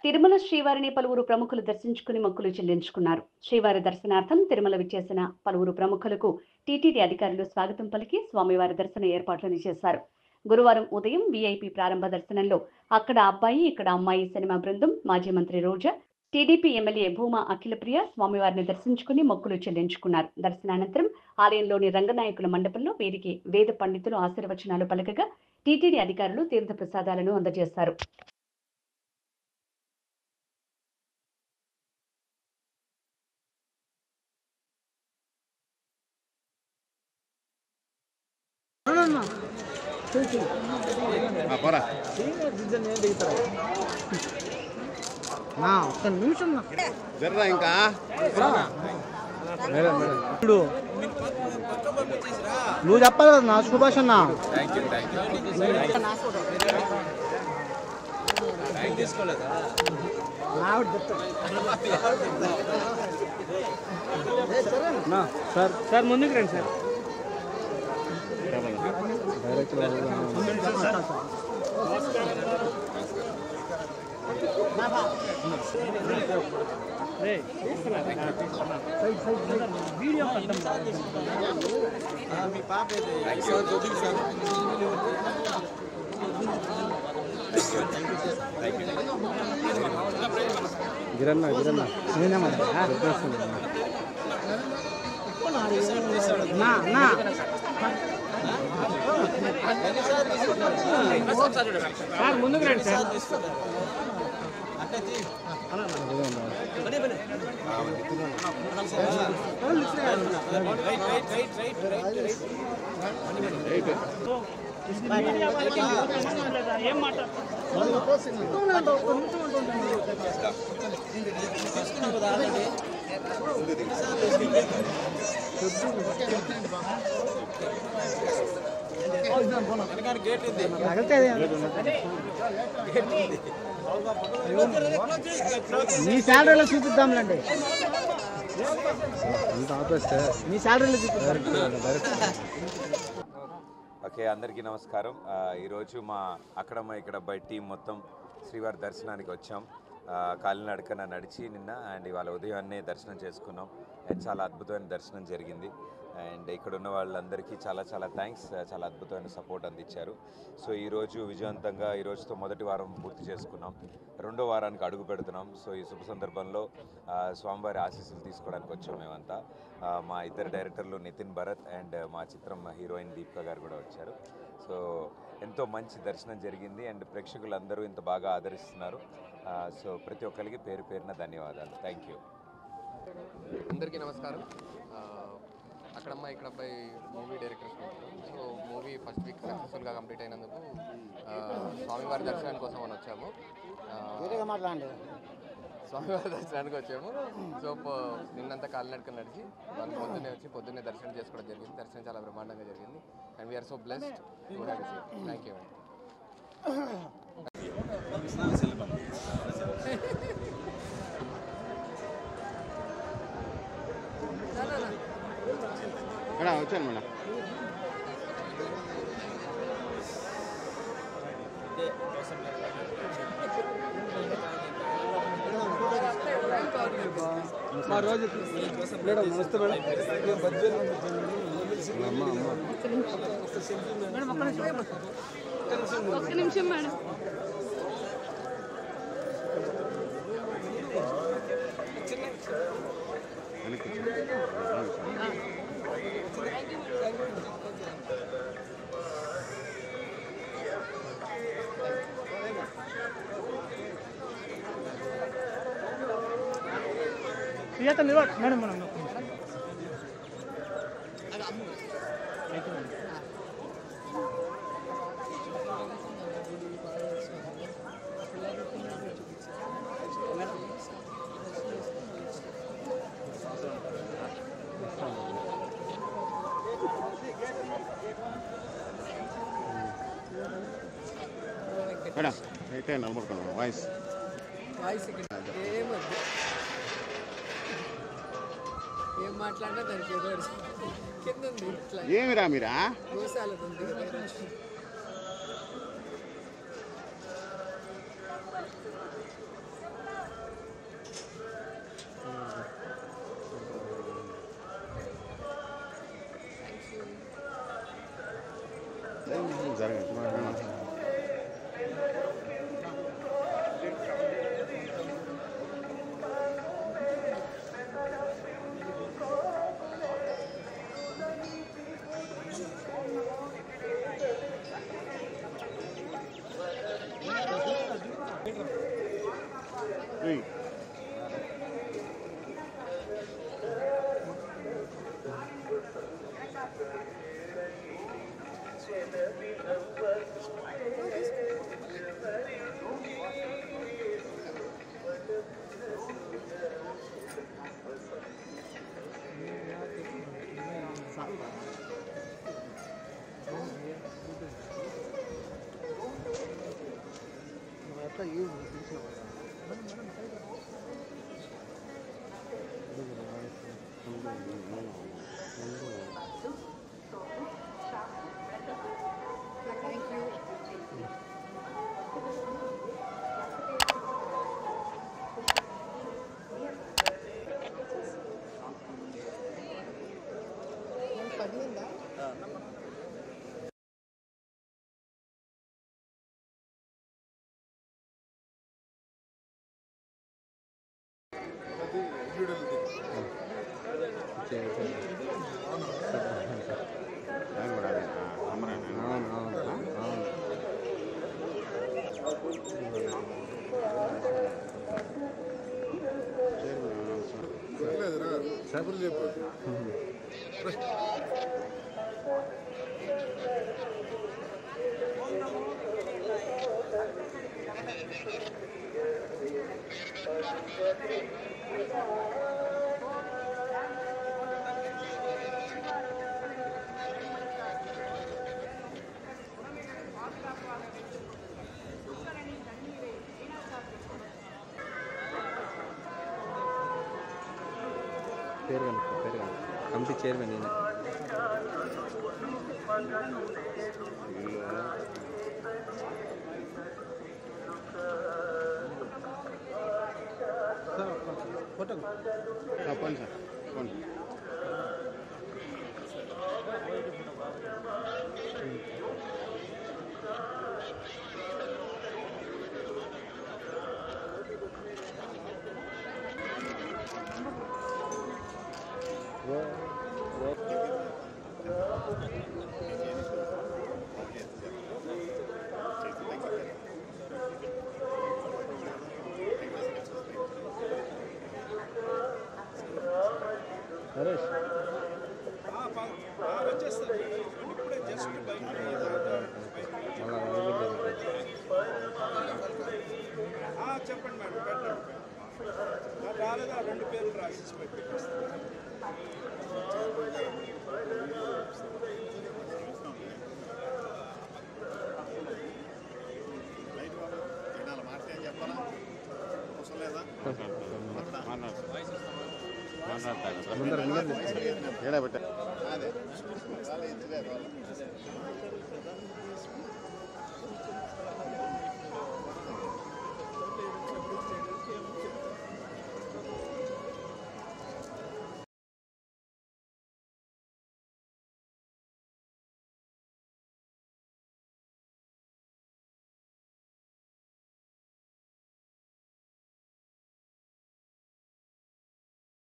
తిరుమల శ్రీవారిని పలువురు ప్రముఖులు దర్శించుకుని మొక్కులు చెల్లించుకున్నారు. శ్రీవారి దర్శనార్థం తిరుమల విచ్చేసిన పలువురు ప్రముఖులకు టీటీడీ అధికారులు స్వాగతం పలికి స్వామివారి దర్శన ఏర్పాట్లను చేశారు. గురువారం ఉదయం వీఐపీ ప్రారంభ దర్శనంలో అక్కడ అబ్బాయి ఇక్కడ అమ్మాయి సినిమా బృందం, మాజీ మంత్రి రోజా, టీడీపీ ఎమ్మెల్యే భూమా అఖిలప్రియ స్వామివారిని దర్శించుకుని మొక్కులు చెల్లించుకున్నారు. దర్శనానంతరం ఆలయంలోని రంగనాయకుల మండపంలో వీరికి వేద పండితులు ఆశీర్వచనాలు పలకగా టీటీడీ అధికారులు తీర్థ ప్రసాదాలను అందజేశారు. ఒక్క నిమిషం జర్రా ఇంకా నువ్వు చెప్పాలి కదా నా సుభాష్ అన్న. సార్ సార్ ముందుకు రండి సార్. వీడియో గిరన్నా గిరన్నా సార్ ముందుకు రండి సార్. ఏం మాట మీ శాలరీలో చూపిద్దాంలేండి. మీ శాలరీలో చూపిద్దాం. ఓకే, అందరికీ నమస్కారం. ఈరోజు మా అక్కడమ్మ ఇక్కడ బై టీం మొత్తం శ్రీవారి దర్శనానికి వచ్చాం. కాలినడకన నడిచి నిన్న అండ్ ఇవాళ ఉదయాన్నే దర్శనం చేసుకున్నాం. అండ్ చాలా అద్భుతమైన దర్శనం జరిగింది. అండ్ ఇక్కడ ఉన్న వాళ్ళందరికీ చాలా చాలా థ్యాంక్స్. చాలా అద్భుతమైన సపోర్ట్ అందించారు. సో ఈరోజు విజయవంతంగా ఈరోజుతో మొదటి వారం పూర్తి చేసుకున్నాం. రెండో వారానికి అడుగు పెడుతున్నాం. సో ఈ శుభ సందర్భంలో స్వామివారి ఆశీస్సులు తీసుకోవడానికి వచ్చాం మేమంతా. మా ఇద్దరు డైరెక్టర్లు నితిన్ భరత్ అండ్ మా చిత్రం హీరోయిన్ దీపిక గారు కూడా వచ్చారు. సో ఎంతో మంచి దర్శనం జరిగింది అండ్ ప్రేక్షకులందరూ ఇంత బాగా ఆదరిస్తున్నారు. సో ప్రతి ఒక్కరికి పేరు పేరున ధన్యవాదాలు. Thank you. అందరికీ నమస్కారం. అక్కడమ్మ ఇక్కడ అబ్బాయి movie director. So movie first week సక్సెస్ఫుల్గా కంప్లీట్ అయినందుకు స్వామివారి దర్శనానికి కోసం అని వచ్చాము. స్వామివారి దర్శనానికి వచ్చాము. సో నిన్నంతా కాలినడకన నడిచి వాళ్ళు పొద్దున్నే వచ్చి పొద్దున్నే దర్శనం చేసుకోవడం జరిగింది. దర్శనం చాలా బ్రహ్మాండంగా జరిగింది and we are so blessed. Thank you. వచ్చాను మేడం. రోజు మేడం నమస్తే మేడం. ఒక్క నిమిషం మేడం. మేడం మేడం మేడం అయితే నమ్మకం వాయిస్ ఏం మాట్లాడినా దానికి ఏదో కింద ఉంది. ఏమిరా మీరా గోశాలకు ఉంది. పేరు కమిటీ చైర్మన్ ఈయన. ఫోటో పోండి సార్ పోండి. నరేష్ చెప్పండి మేడం, పెట్టండి. రాలేదా? 2 పేర్లు రాసి పెట్టి ముందర